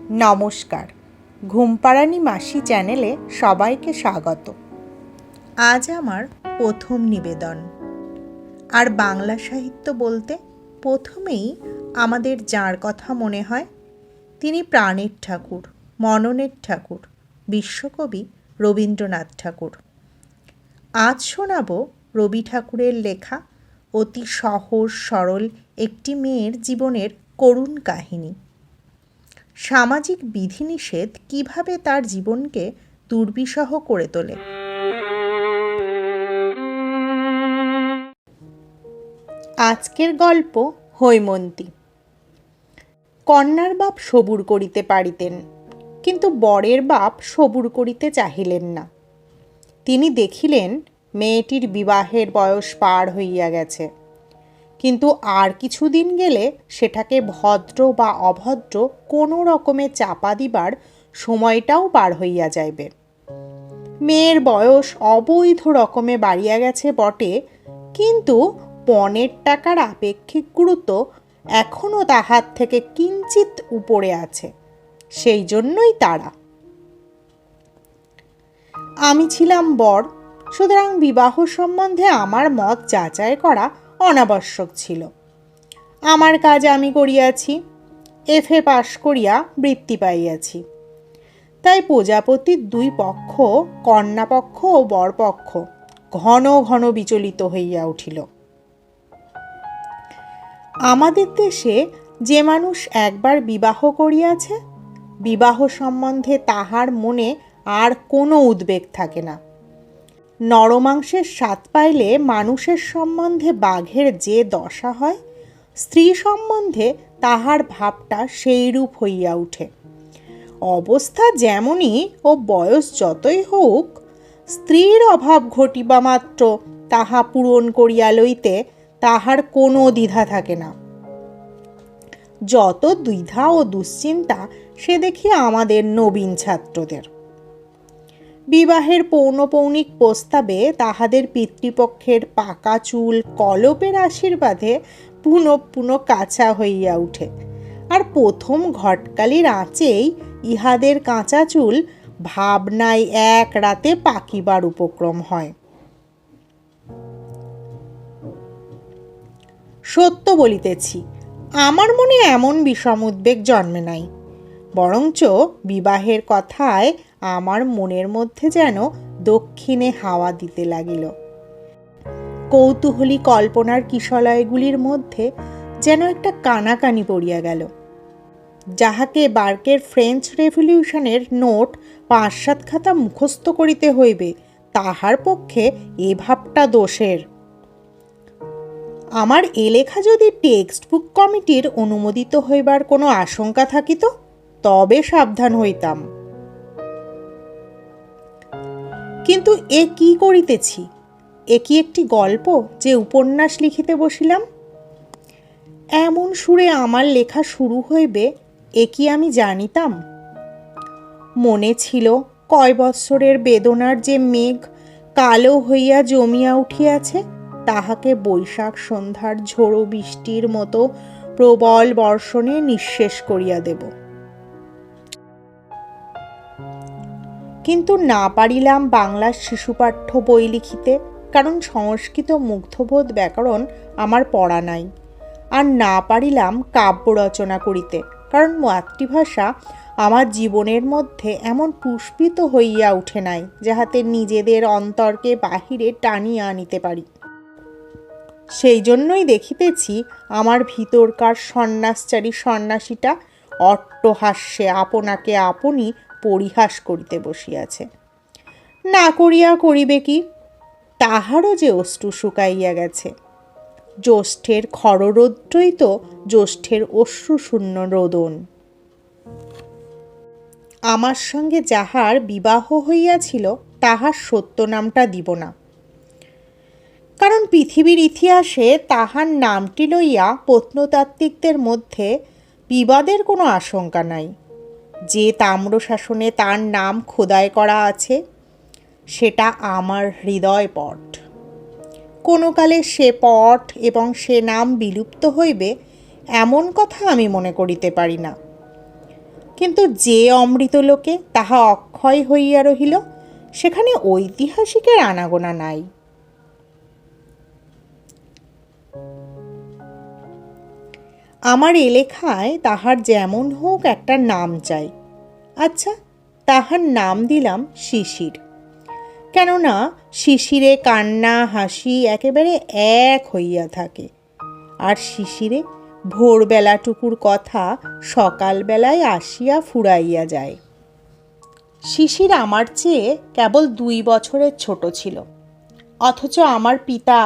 নমস্কার, ঘুমপাড়ানি মাসি চ্যানেলে সবাইকে স্বাগত। আজ আমার প্রথম নিবেদন। আর বাংলা সাহিত্য বলতে প্রথমেই আমাদের যার কথা মনে হয় তিনি প্রাণের ঠাকুর, মননের ঠাকুর, বিশ্বকবি রবীন্দ্রনাথ ঠাকুর। আজ শোনাব রবি ঠাকুরের লেখা অতি সহজ সরল একটি মেয়ের জীবনের করুণ কাহিনী। সামাজিক বিধিনিষেধ কিভাবে তার জীবনকে দুর্বিষহ করে তোলে। আজকের গল্প হৈমন্তী। কন্যার বাপ সবুর করিতে পারিতেন, কিন্তু বরের বাপ সবুর করিতে চাহিলেন না। তিনি দেখিলেন মেয়েটির বিবাহের বয়স পার হইয়া গেছে, কিন্তু আর কিছুদিন গেলে সেটাকে ভদ্র বা অভদ্র কোনো রকমে চাপা দিবার সময়টাও পার হইয়া যাইবে। মেয়ের বয়স অবৈধ রকমে বাড়িয়া গেছে বটে, কিন্তু পণের টাকার আপেক্ষিক গুরুত্ব এখনও তাহার থেকে কিঞ্চিত উপরে আছে। সেই জন্যই তারা। আমি ছিলাম বর, সুতরাং বিবাহ সম্বন্ধে আমার মত যাচাই করা অনাবশ্যক ছিল। আমার কাজ আমি করিয়াছি, FA পাশ করিয়া বৃত্তি পাইয়াছি। তাই প্রজাপতির দুই পক্ষ, কন্যাপক্ষ ও বরপক্ষ, ঘন ঘন বিচলিত হইয়া উঠিল। আমাদের দেশে যে মানুষ একবার বিবাহ করিয়াছে, বিবাহ সম্বন্ধে তাহার মনে আর কোনো উদ্বেগ থাকে না। নরমাংসের স্বাদ পাইলে মানুষের সম্বন্ধে বাঘের যে দশা হয়, স্ত্রী সম্বন্ধে তাহার ভাবটা সেইরূপ হইয়া উঠে। অবস্থা যেমনই ও বয়স যতই হোক, স্ত্রীর অভাব ঘটিবা মাত্র তাহা পূরণ করিয়া লইতে তাহার কোনো দ্বিধা থাকে না। যত দ্বিধা ও দুশ্চিন্তা সে দেখি আমাদের নবীন ছাত্রদের। বিবাহের পৌনপৌনিক প্রস্তাবে তাহাদের পিতৃপক্ষের পাকা চুল কলপের আশীর্বাদে পুনঃ পুনঃ কাঁচা হইয়া উঠে, আর প্রথম ঘটকালির আঁচেই ইহাদের কাঁচা চুল ভাবনায় এক রাতে পাকিবার উপক্রম হয়। সত্য বলিতেছি, আমার মনে এমন বিষম উদ্বেগ জন্মে নাই, বরঞ্চ বিবাহের কথায় আমার মনের মধ্যে যেন দক্ষিণে হাওয়া দিতে লাগিল। কৌতূহলী কল্পনার কিশলয়গুলির মধ্যে যেন একটা কানাকানি পড়িয়া গেল। যাহাকে বার্কের ফ্রেঞ্চ রেভলিউশনের নোট 5-7 খাতা মুখস্থ করিতে হইবে, তাহার পক্ষে এ ভাবটা দোষের। আমার এ লেখা যদি টেক্সট বুক কমিটির অনুমোদিত হইবার কোনো আশঙ্কা থাকিত, তবে সাবধান হইতাম। কিন্তু এ কি করিতেছি? এ কি একটি গল্প যে উপন্যাস লিখিতে বসিলাম? এমন সুরে আমার লেখা শুরু হইবে, এ কি আমি জানিতাম? মনে ছিল কয় বৎসরের বেদনার যে মেঘ কালো হইয়া জমিয়া উঠিয়াছে, তাহাকে বৈশাখ সন্ধ্যার ঝোড়ো বৃষ্টির মতো প্রবল বর্ষণে নিঃশেষ করিয়া দেব। কিন্তু না পারিলাম বাংলার শিশুপাঠ্য বই লিখিতে, কারণ সংস্কৃত মুগ্ধবোধ ব্যাকরণ আমার পড়া নাই। আর না পারিলাম কাব্য রচনা করিতে, কারণ মাতৃভাষা আমার জীবনের মধ্যে এমন পুষ্পিত হইয়া উঠে নাই, যাহাতে নিজেদের অন্তরকে বাহিরে টানিয়া আনিতে পারি। সেই জন্যই দেখিতেছি আমার ভিতরকার সন্ন্যাসচারী সন্ন্যাসীটা অট্টহাস্যে আপনাকে আপনি পরিহাস করিতে বসিয়াছে। না করিয়া করিবে কি? তাহারও যে অশ্রু শুকাইয়া গেছে। জ্যৈষ্ঠের খররৌদ্রই তো জ্যৈষ্ঠের অশ্রুশূন্য রোদন। আমার সঙ্গে যাহার বিবাহ হইয়াছিল, তাহার সত্য নামটা দিব না, কারণ পৃথিবীর ইতিহাসে তাহার নামটি লইয়া প্রত্নতাত্ত্বিকদের মধ্যে বিবাদের কোনো আশঙ্কা নাই। যে তাম্রশাসনে তার নাম খোদাই করা আছে, সেটা আমার হৃদয় পট। কোনো কালে সে পট এবং সে নাম বিলুপ্ত হইবে, এমন কথা আমি মনে করিতে পারি না। কিন্তু যে অমৃতলোকে তাহা অক্ষয় হইয়া রহিল, সেখানে ঐতিহাসিকের আনাগোনা নাই। আমার এলেখায় তাহার যেমন হোক একটা নাম চাই। আচ্ছা, তাহার নাম দিলাম শিশির। কেননা শিশিরে কান্না হাসি একেবারে এক হইয়া থাকে, আর শিশিরে ভোরবেলাটুকুর কথা সকালবেলায় আসিয়া ফুরাইয়া যায়। শিশির আমার চেয়ে কেবল 2 বছরের ছোট ছিল, অথচ আমার পিতা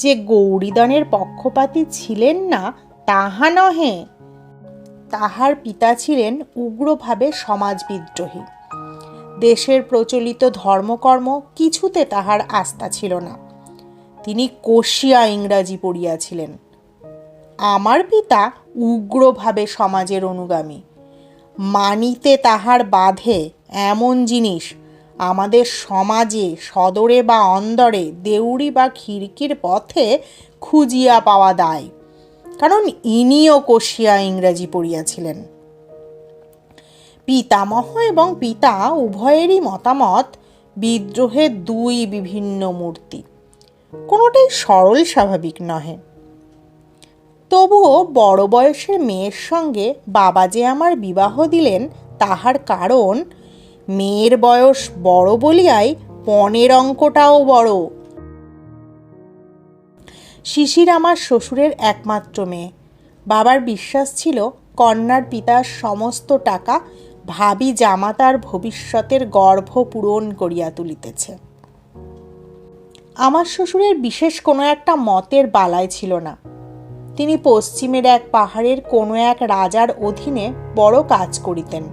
যে গৌরীদনের পক্ষপাতী ছিলেন না তাহা নহে, তাহার পিতা ছিলেন উগ্রভাবে সমাজবিদ্রোহী। দেশের প্রচলিত ধর্মকর্ম কিছুতে তাহার আস্থা ছিল না। তিনি কষিয়া ইংরাজি পড়িয়াছিলেন। আমার পিতা উগ্রভাবে সমাজের অনুগামী। মানিতে তাহার বাধে এমন জিনিস আমাদের সমাজে সদরে বা অন্দরে, দেউড়ি বা খিড়কির পথে খুঁজিয়া পাওয়া দায়, কারণ ইনিও কষিয়া ইংরাজি পড়িয়াছিলেন। পিতামহ এবং পিতা উভয়েরই মতামত বিদ্রোহের 2 বিভিন্ন মূর্তি, কোনোটাই সরল স্বাভাবিক নহে। তবুও বড় বয়সের মেয়ের সঙ্গে বাবা যে আমার বিবাহ দিলেন, তাহার কারণ মেয়ের বয়স বড় বলিয়াই পণের অঙ্কটাও বড়। শিশির আমার শ্বশুরের একমাত্র মেয়ে। বাবার বিশ্বাস ছিল কন্যার পিতার সমস্ত টাকা ভাবী জামাতার ভবিষ্যতের গর্ভ পূরণ করিয়া তুলিতেছে। আমার শ্বশুরের বিশেষ কোনো একটা মতের বালাই ছিল না। তিনি পশ্চিমের এক পাহাড়ের কোনো এক রাজার অধীনে বড় কাজ করিতেন।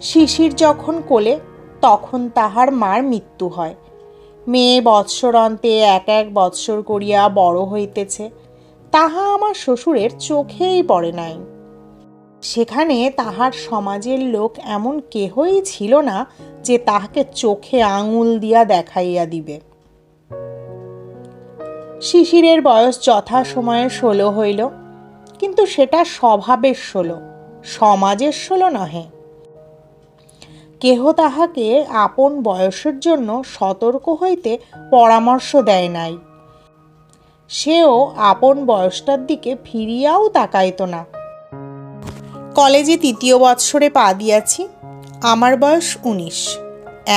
শিশির যখন কোলে, তখন তাহার মার মৃত্যু হয়। মেয়ে বৎসরন্তে 1 বৎসর করিয়া বড় হইতেছে, তাহা আমার শ্বশুরের চোখেই পড়ে নাই। সেখানে তাহার সমাজের লোক এমন কেহই ছিল না যে তাহাকে চোখে আঙুল দিয়া দেখাইয়া দিবে। শিশিরের বয়স যথা সময়ে 16 হইল, কিন্তু সেটা স্বভাবের 16, সমাজের 16 নহে। কেহ তাহাকে আপন বয়সের জন্য সতর্ক হইতে পরামর্শ দেয় নাই। সেও আপন বয়সটার দিকে ফিরিয়াও তাকাইত না। কলেজে 3য় বৎসরে পা দিয়াছি। আমার বয়স 19।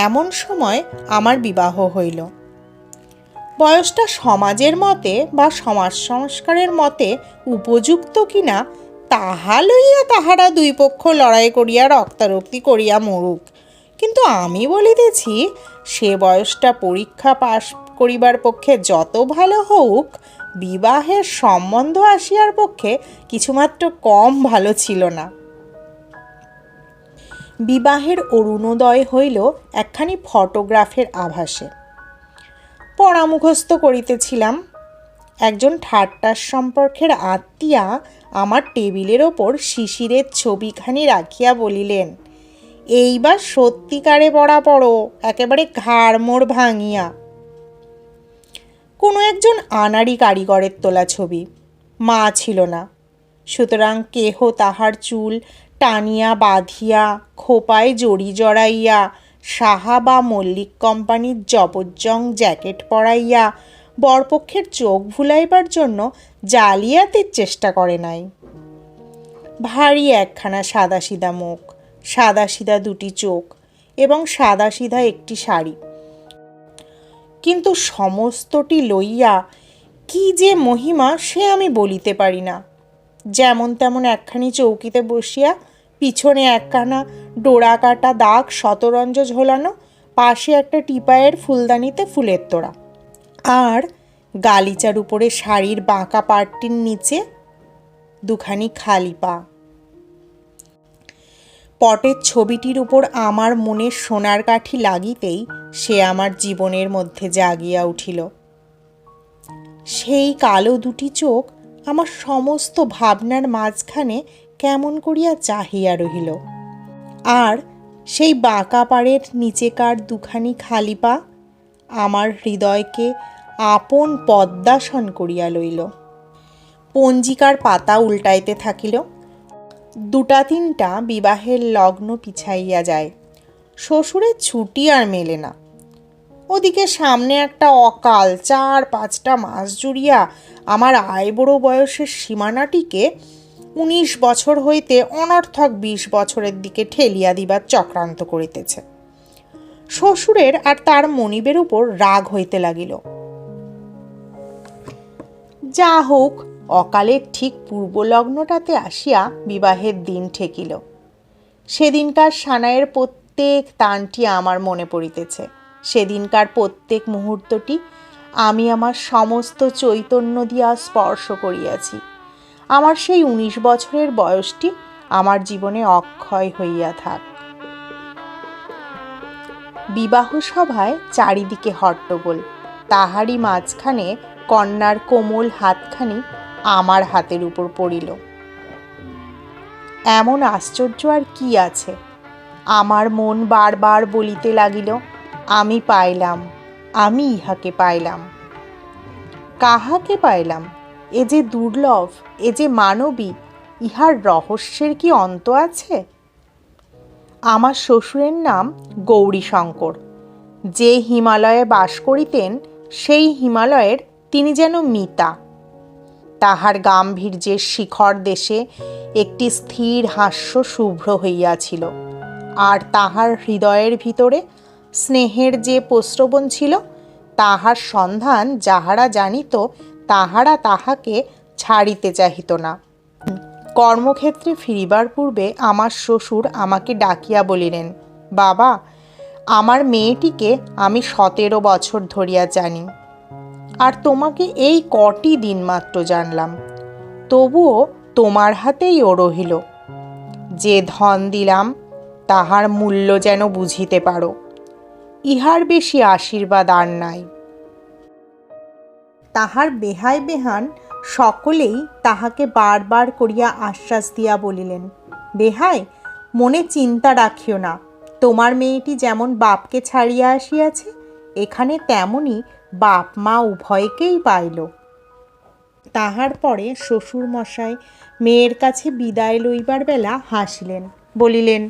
এমন সময় আমার বিবাহ হইল। বয়সটা সমাজের মতে বা সমাজ সংস্কারের মতে উপযুক্ত কিনা তাহা লইয়া তাহারা 2 পক্ষ লড়াই করিয়া রক্তারক্তি করিয়া মরুক, কিন্তু আমি বলিতেছি সে বয়সটা পরীক্ষা পাশ করিবার পক্ষে যত ভালো হোক, বিবাহের সম্বন্ধ আসিয়ার পক্ষে কিছুমাত্র কম ভালো ছিল না। বিবাহের অরুণোদয় হইল একখানি ফটোগ্রাফের আভাসে। পড়া মুখস্থ করিতেছিলাম। একজন ঠাট্টার সম্পর্কের আত্মীয়া আমার টেবিলের ওপর শিশিরের ছবিখানি রাখিয়া বলিলেন, এইবার সত্যিকারে পড়া পড়ো, একেবারে ঘাড়মোড় ভাঙিয়া। কোনো একজন আনাড়ি কারিগরের তোলা ছবি। মা ছিল না, সুতরাং কেহ তাহার চুল টানিয়া বাঁধিয়া খোপায় জড়ি জড়াইয়া সাহা বা মল্লিক কোম্পানির জবজ্জং জ্যাকেট পরাইয়া বরপক্ষের চোখ ভুলাইবার জন্য জালিয়াতির চেষ্টা করে নাই। ভারী একখানা সাদাসিধা মুখ, সাদাসিধা 2টি চোখ এবং সাদাসিধা একটি শাড়ি, কিন্তু সমস্তটি লইয়া কি যে মহিমা সে আমি বলিতে পারি না। যেমন তেমন একখানি চৌকিতে বসিয়া, পিছনে একখানা ডোরা কাটা দাগ শতরঞ্জ ঝোলানো, পাশে একটা টিপায়ের ফুলদানিতে ফুলের তোড়া, আর গালিচার উপরে শাড়ির বাঁকা পাটটির নিচে 2খানি খালি পা। পটের ছবিটির উপর আমার মনের সোনার কাঠি লাগিতেই সে আমার জীবনের মধ্যে জাগিয়া উঠিল। সেই কালো 2টি চোখ আমার সমস্ত ভাবনার মাঝখানে কেমন করিয়া চাহিয়া রহিল, আর সেই বাঁকা পাড়ের নিচেকার 2খানি খালি পা আমার হৃদয়কে আপন পদ্মাসন করিয়া লইল। পঞ্জিকার পাতা উল্টাইতে থাকিল। দুটা তিনটা বিবাহের লগ্ন পিছাইয়া যায়, শ্বশুরের ছুটি আর মেলে না। ওদিকে সামনে একটা অকাল 4-5টা মাস জুড়িয়া আমার আইবুড়ো বয়সের সীমানাটিকে 19 বছর হইতে অনর্থক 20 বছরের দিকে ঠেলিয়া দিবার চক্রান্ত করিতেছে। শ্বশুরের আর তার মনিবের উপর রাগ হইতে লাগিল। যা হোক, অকালের ঠিক পূর্ব লগ্নটাতে আসিয়া বিবাহের দিন ঠেকিল। সেদিনকার সানাইয়ের প্রত্যেক তানটি আমার মনে পড়িতেছে। সেদিনকার প্রত্যেক মুহূর্তটি আমি আমার সমস্ত চৈতন্য দিয়া স্পর্শ করিয়াছি। আমার সেই 19 বছরের বয়সটি আমার জীবনে অক্ষয় হইয়া থাক। বিবাহ সভায় চারিদিকে হট্টগোল, তাহারই মাঝখানে কন্যার কোমল হাতখানি আমার হাতের উপর পড়িল। এমন আশ্চর্য আর কি আছে? আমার মন বারবার বলিতে লাগিল, আমি পাইলাম, আমি ইহাকে পাইলাম। কাহাকে পাইলাম? এ যে দুর্লভ, এ যে মানবী, ইহার রহস্যের কি অন্ত আছে? আমার শ্বশুরের নাম গৌরীশঙ্কর। যে হিমালয়ে বাস করিতেন, সেই হিমালয়ের তিনি যেন মিতা। তাহার গাম্ভীর্যের শিখর দেশে একটি স্থির হাস্য শুভ্র হইয়াছিল, আর তাহার হৃদয়ের ভিতরে স্নেহের যে প্রস্রবণ ছিল, তাহার সন্ধান যাহারা জানিত, তাহারা তাহাকে ছাড়িতে চাহিত না। কর্মক্ষেত্রে ফিরিবার পূর্বে আমার শ্বশুর আমাকে ডাকিয়া বলিলেন, বাবা, আমার মেয়েটিকে আমি 17 বছর ধরিয়া জানি, আর তোমাকে এই কটি দিন মাত্র জানলাম, তবুও তোমার হাতেই ও রহিল। যে ধন দিলাম তাহার মূল্য যেন বুঝিতে পারো। ইহার বেশি আশীর্বাদ আর নাই। তাহার বেহাই বেহান সকলেই তাহাকে বারবার করিয়া আশ্বাস দিয়া বলিলেন, বেহাই, মনে চিন্তা রাখিও না। তোমার মেয়েটি যেমন বাপকে ছাড়িয়া আসিয়াছে, এখানে তেমনি বাপ মা উভয়কেই পাইল। তাহার পরে শ্বশুর মশাই মেয়ের কাছে বিদায় লইবার বেলা হাসিলেন, বলিলেন,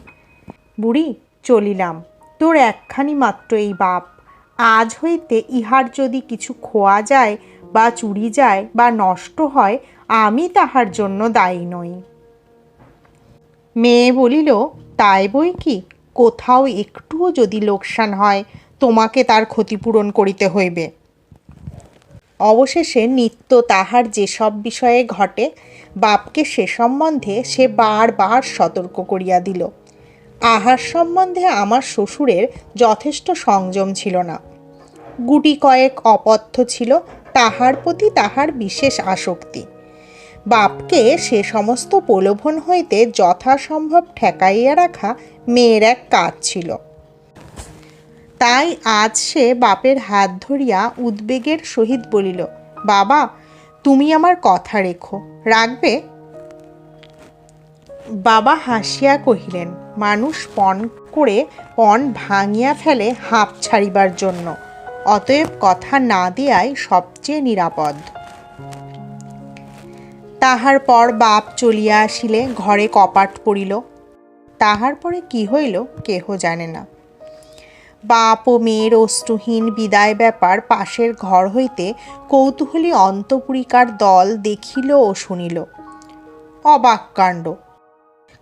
বুড়ি, চলিলাম। তোর একখানি মাত্র এই বাপ। আজ হইতে ইহার যদি কিছু খোয়া যায় বা চুরি যায় বা নষ্ট হয়, আমি তাহার জন্য দায়ী নই। মেয়ে বলিল, তাই বই কি, কোথাও একটুও যদি লোকসান হয়, তোমাকে তার ক্ষতিপূরণ করিতে হইবে। অবশেষে নিত্য তাহার যেসব বিষয়ে ঘটে, বাপকে সে সম্বন্ধে সে বারবার সতর্ক করিয়া দিল। আহার সম্বন্ধে আমার শ্বশুরের যথেষ্ট সংযম ছিল না। গুটি কয়েক অপথ্য ছিল, তাহার প্রতি তাহার বিশেষ আসক্তি। বাপকে সে সমস্ত প্রলোভন হইতে যথাসম্ভব ঠেকাইয়া রাখা মেয়ের এক কাজ ছিল। তাই আজ সে বাপের হাত ধরিয়া উদ্বেগের সহিত বলিল, বাবা, তুমি আমার কথা রেখো, রাখবে? বাবা হাসিয়া কহিলেন, মানুষ পণ করে পণ ভাঙিয়া ফেলে হাঁপ ছাড়িবার জন্য, অতএব কথা না দেয়াই সবচেয়ে নিরাপদ। তাহার পর বাপ চলিয়া আসিলে ঘরে কপাট পড়িল। তাহার পরে কি হইল কেহ জানে না। বাপ ও মেয়ের অশ্রুহীন বিদায় ব্যাপার পাশের ঘর হইতে কৌতূহলী অন্তঃপুরিকার দল দেখিল ও শুনিল। অবাক কাণ্ড!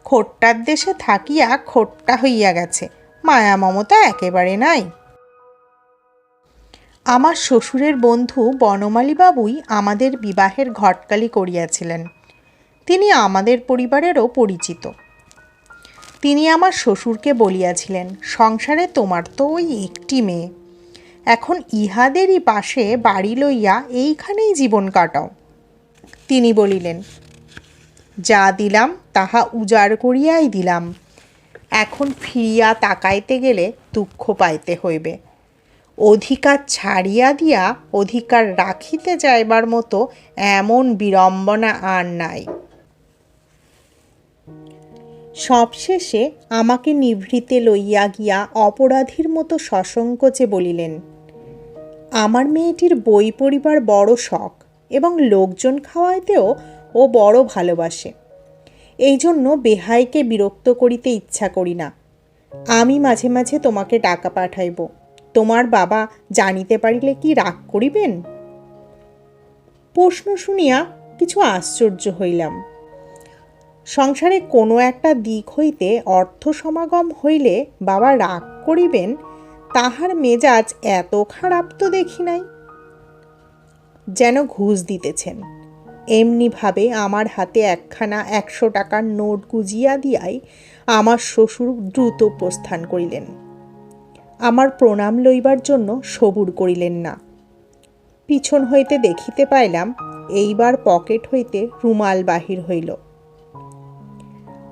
খোট্টার দেশে থাকিয়া খোট্টা হইয়া গেছে, মায়া মমতা একেবারে নাই। আমার শ্বশুরের বন্ধু বনমালীবাবুই আমাদের বিবাহের ঘটকালি করিয়াছিলেন। তিনি আমাদের পরিবারেরও পরিচিত। তিনি আমার শ্বশুরকে বলিয়াছিলেন, সংসারে তোমার তো ওই একটি মেয়ে, এখন ইহাদেরই পাশে বাড়ি লইয়া এইখানেই জীবন কাটাও। তিনি বলিলেন, যা দিলাম তাহা উজাড় করিয়াই দিলাম, এখন ফিরিয়া তাকাইতে গেলে দুঃখ পাইতে হইবে। অধিকার ছাড়িয়া দিয়া অধিকার রাখিতে যাইবার মতো এমন বিড়ম্বনা আর নাই। সবশেষে আমাকে নিভৃতে লইয়া গিয়া অপরাধীর মতো সসংকোচে বলিলেন, আমার মেয়েটির বই পড়িবার বড় শখ এবং লোকজন খাওয়াইতেও ও বড় ভালোবাসে। এই জন্য বেহাইকে বিরক্ত করিতে ইচ্ছা করি না। আমি মাঝে মাঝে তোমাকে টাকা পাঠাইব। তোমার বাবা জানিতে পারিলে কি রাগ করিবেন? প্রশ্ন শুনিয়া কিছু আশ্চর্য হইলাম। সংসারে কোনো একটা দিক হইতে অর্থ সমাগম হইলে বাবা রাগ করিবেন, তাহার মেজাজ এত খারাপ তো দেখি নাই। যেন ঘুষ দিতেছেন। এমনিভাবে আমার হাতে একখানা 100 টাকার নোট গুজিয়া দিয়াই আমার শ্বশুর দ্রুত প্রস্থান করিলেন। আমার প্রণাম লইবার জন্য সবুর করিলেন না। পিছন হইতে দেখিতে পাইলাম এইবার পকেট হইতে রুমাল বাহির হইল।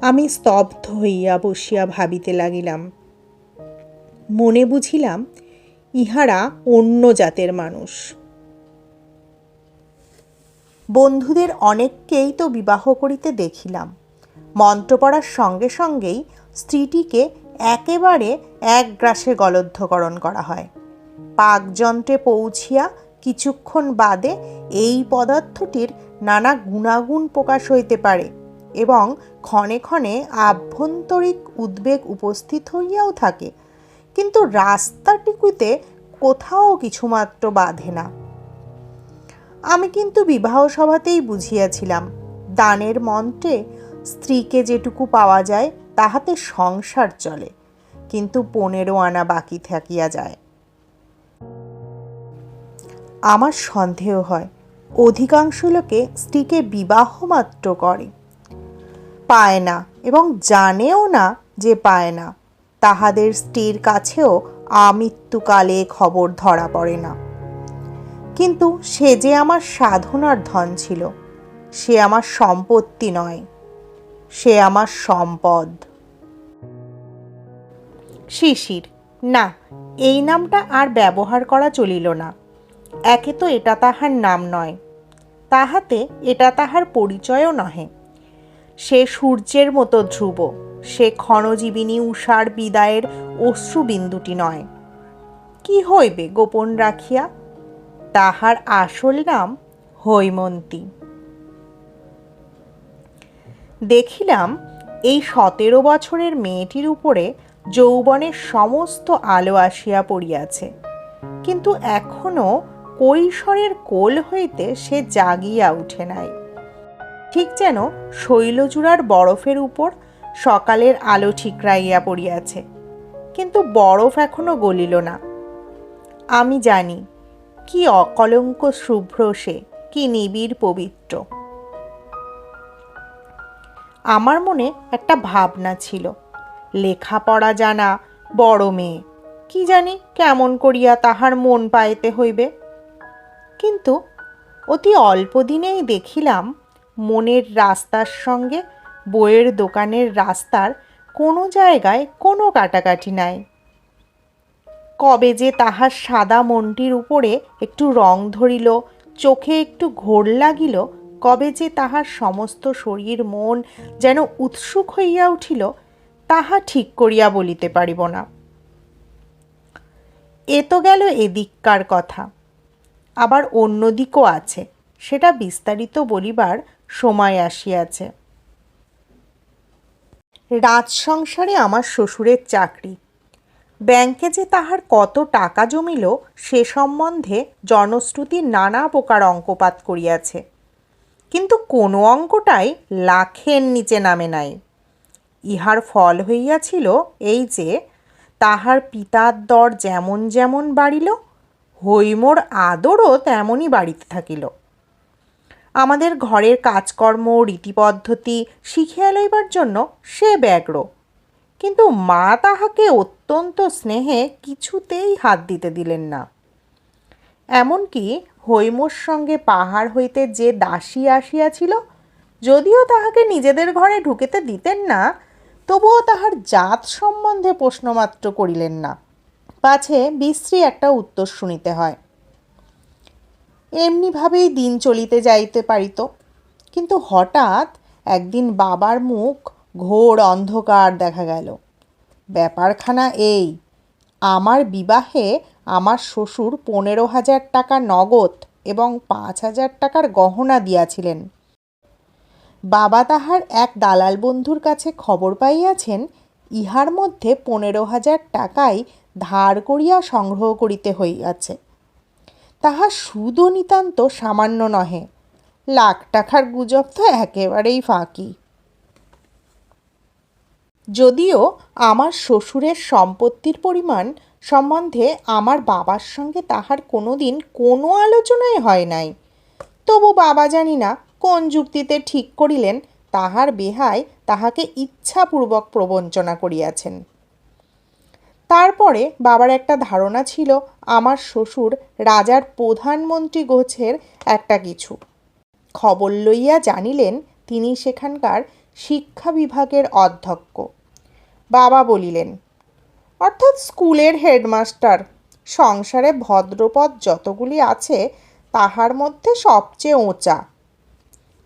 আমি স্তব্ধ হইয়া বসিয়া ভাবিতে লাগিলাম। মনে বুঝিলাম ইহারা অন্য জাতের মানুষ। বন্ধুদের অনেককেই তো বিবাহ করিতে দেখিলাম। মন্ত্র পড়ার সঙ্গে সঙ্গেই স্ত্রীটিকে একেবারে এক গ্রাসে গলদ্ধকরণ করা হয়। পাকযন্ত্রে পৌঁছিয়া কিছুক্ষণ বাদে এই পদার্থটির নানা গুণাগুণ প্রকাশ হইতে পারে এবং ক্ষণে ক্ষণে আভ্যন্তরিক উদ্বেগ উপস্থিত হইয়াও থাকে, কিন্তু রাস্তাটিকুতে কোথাও কিছুমাত্র বাধে না। আমি কিন্তু বিবাহ সভাতেই বুঝিয়াছিলাম, দানের মন্ত্রে স্ত্রীকে যেটুকু পাওয়া যায় তাহাতে সংসার চলে, কিন্তু 15 আনা বাকি থাকিয়া যায়। আমার সন্দেহ হয় অধিকাংশ লোকে স্ত্রীকে বিবাহ মাত্র করে, পায় না এবং জানেও না যে পায় না। তাহাদের স্ত্রীর কাছেও আমৃত্যুকালে খবর ধরা পড়ে না। কিন্তু সে যে আমার সাধনার ধন ছিল, সে আমার সম্পত্তি নয়, সে আমার সম্পদ। শিশির, না, এই নামটা আর ব্যবহার করা চলিল না। একে তো এটা তাহার নাম নয়, তাহাতে এটা তাহার পরিচয়ও নহে। সে সূর্যের মতো ধ্রুব, সে ক্ষণজীবিনী উষার বিদায়ের অশ্রুবিন্দুটি নয়। কি হইবে গোপন রাখিয়া? তাহার আসল নাম হৈমন্তী। দেখিলাম এই 17 বছরের মেয়েটির উপরে যৌবনের সমস্ত আলো আসিয়া পড়িয়াছে, কিন্তু এখনো কৈশোরের কোল হইতে সে জাগিয়া উঠে নাই। ঠিক যেন শৈলচূড়ার বরফের উপর সকালের আলো ঠিকরাইয়া পড়িয়াছে, কিন্তু বরফ এখনো গলিল না। আমি জানি কি অকলঙ্ক শুভ্র সে, কি নিবিড় পবিত্র। আমার মনে একটা ভাবনা ছিল, লেখাপড়া জানা বড় মেয়ে, কি জানি কেমন করিয়া তাহার মন পাইতে হইবে। কিন্তু অতি অল্প দিনেই দেখিলাম মনের রাস্তার সঙ্গে বইয়ের দোকানের রাস্তার কোনো জায়গায় কোনো কাটাকাটি নাই। কবে যে তাহার সাদা মনটির উপরে একটু রং ধরিল, চোখে একটু ঘোর লাগিল, কবে যে তাহার সমস্ত শরীর মন যেন উৎসুক হইয়া উঠিল, তাহা ঠিক করিয়া বলিতে পারিব না। এ তো গেল এদিককার কথা, আবার অন্য দিকও আছে, সেটা বিস্তারিত বলিবার সময় আসিয়াছে। রাজ সংসারে আমার শ্বশুরের চাকরি। ব্যাংকে যে তাহার কত টাকা জমিল সে সম্বন্ধে জনশ্রুতি নানা প্রকার অঙ্কপাত করিয়াছে, কিন্তু কোনো অঙ্কটাই লাখের নিচে নামে নাই। ইহার ফল হইয়াছিল এই যে, তাহার পিতার দর যেমন যেমন বাড়িল, হৈমর আদরও তেমনই বাড়িতে থাকিল। আমাদের ঘরের কাজকর্ম রীতিপদ্ধতি শিখিয়া লইবার জন্য সে ব্যগ্র, কিন্তু মা তাহাকে অত্যন্ত স্নেহে কিছুতেই হাত দিতে দিলেন না। এমনকি হৈমর সঙ্গে পাহাড় হইতে যে দাসী আসিয়াছিল, যদিও তাহাকে নিজেদের ঘরে ঢুকিতে দিতেন না, তবুও তাহার জাত সম্বন্ধে প্রশ্নমাত্র করিলেন না, পাছে বিশ্রী একটা উত্তর শুনিতে হয়। এমনিভাবেই দিন চলিতে যাইতে পারিত, কিন্তু হঠাৎ একদিন বাবার মুখ ঘোর অন্ধকার দেখা গেল। ব্যাপারখানা এই, আমার বিবাহে আমার শ্বশুর 15,000 টাকা নগদ এবং 5,000 টাকার গহনা দিয়াছিলেন। বাবা তাহার এক দালাল বন্ধুর কাছে খবর পাইয়াছেন ইহার মধ্যে 15,000 টাকাই ধার করিয়া সংগ্রহ করিতে হইয়াছে। তাহা সুদও নিতান্ত সামান্য নহে। লাখ টাকার গুজব তো একেবারেই ফাঁকি। যদিও আমার শ্বশুরের সম্পত্তির পরিমাণ সম্বন্ধে আমার বাবার সঙ্গে তাহার কোনোদিন কোনো আলোচনাই হয় নাই, তবু বাবা জানি না কোন যুক্তিতে ঠিক করিলেন তাহার বেহায় তাহাকে ইচ্ছাপূর্বক প্রবঞ্চনা করিয়াছেন। তারপরে বাবার একটা ধারণা ছিল আমার শ্বশুর রাজার প্রধানমন্ত্রী গোছের একটা কিছু। খবর লইয়া জানিলেন তিনি সেখানকার শিক্ষা বিভাগের অধ্যক্ষ। বাবা বলিলেন, অর্থাৎ স্কুলের হেডমাস্টার। সংসারে ভদ্রপদ যতগুলি আছে তাহার মধ্যে সবচেয়ে ওঁচা।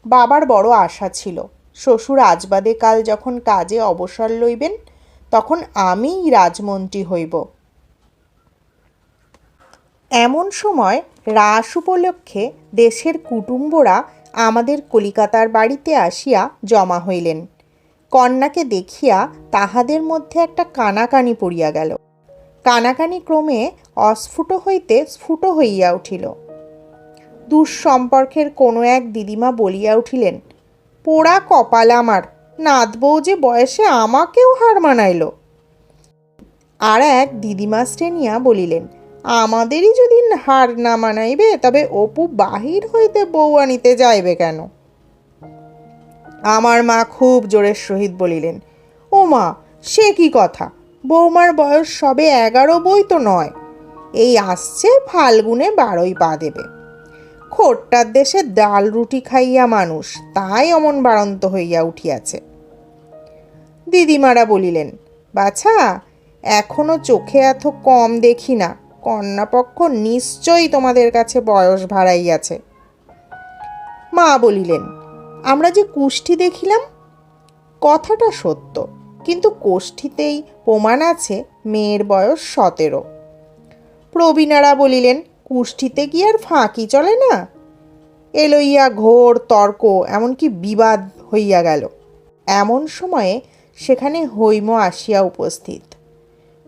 বাবার বড় আশা ছিল শ্বশুর আজবাদে কাল যখন কাজে অবসর লইবেন তখন আমিই রাজমন্ত্রী হইব। এমন সময় রাস উপলক্ষে দেশের কুটুম্বরা আমাদের কলিকাতার বাড়িতে আসিয়া জমা হইলেন। কন্যাকে দেখিয়া তাহাদের মধ্যে একটা কানাকানি পড়িয়া গেল। কানাকানি ক্রমে অস্ফুট হইতে স্ফুট হইয়া উঠিল। দুঃসম্পর্কের কোনো এক দিদিমা বলিয়া উঠিলেন, পোড়া কপাল আমার, নাতবউ যে বয়সে আমাকেও হার মানাইল। আর এক দিদিমা শ্রেণিয়া বলিলেন, আমাদেরই যদি হার না মানাইবে তবে অপু বাহির হইতে বউ আনিতে যাইবে কেন? আমার মা খুব জোরের সহিত বলিলেন, ও মা, সে কি কথা? বৌমার বয়স সবে 11 বই তো নয়। এই আসছে ফাল্গুনে 12ই পা দেবে। খোট্টার দেশে ডাল রুটি খাইয়া মানুষ, তাই অমন বাড়ন্ত হইয়া উঠিয়াছে। দিদিমারা বলিলেন, বাছা, এখনো চোখে এত কম দেখি না। কন্যাপক্ষ নিশ্চয়ই তোমাদের কাছে বয়স ভাড়াইয়াছে। মা বলিলেন, আমরা যে কুষ্ঠি দেখিলাম, কথাটা সত্য, কিন্তু কোষ্ঠীতেই প্রমাণ আছে মেয়ের বয়স 17। প্রবীণারা বলিলেন, কুষ্ঠিতে কি আর ফাঁকি চলে না? এ লইয়া ঘোর তর্ক, এমনকি বিবাদ হইয়া গেল। এমন সময়ে সেখানে হৈম আসিয়া উপস্থিত।